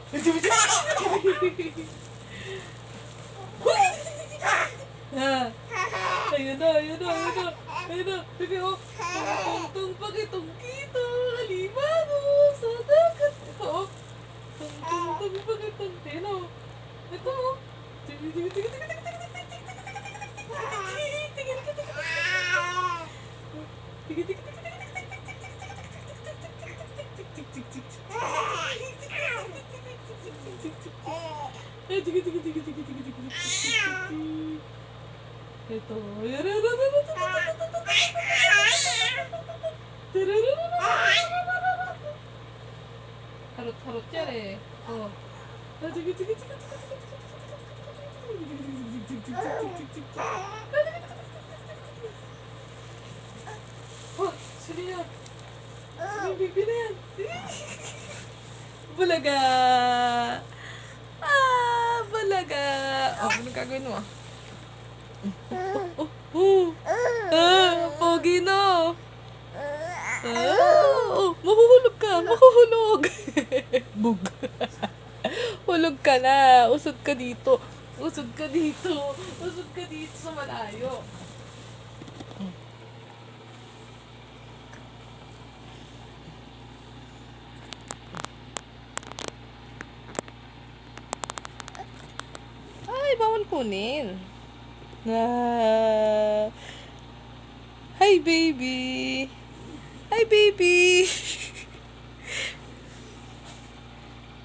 Ha. Ayun na, ayun na, ayun na. Ayun na. Bebe, oh. Tungtong pakitong kita. Alimango sa dagat. Ito, oh. Tungtong pakitong tino. Ito, oh. Sige, sige, sige, sige, sige, sige, sige, sige, sige, ito. Harot-harot yan eh. Oh. Oh, sino yan? Sino yung bibi na yan? Bulaga! Ah, bulaga! Oh, anong gagawin mo? Pogi no! Mahuhulog ka! Mahuhulog! Bug! Hulog ka na! Usod ka dito! Usod ka dito! Usod ka dito sa malayo! Ay, bawal kunin! Hi, baby! Hi, baby!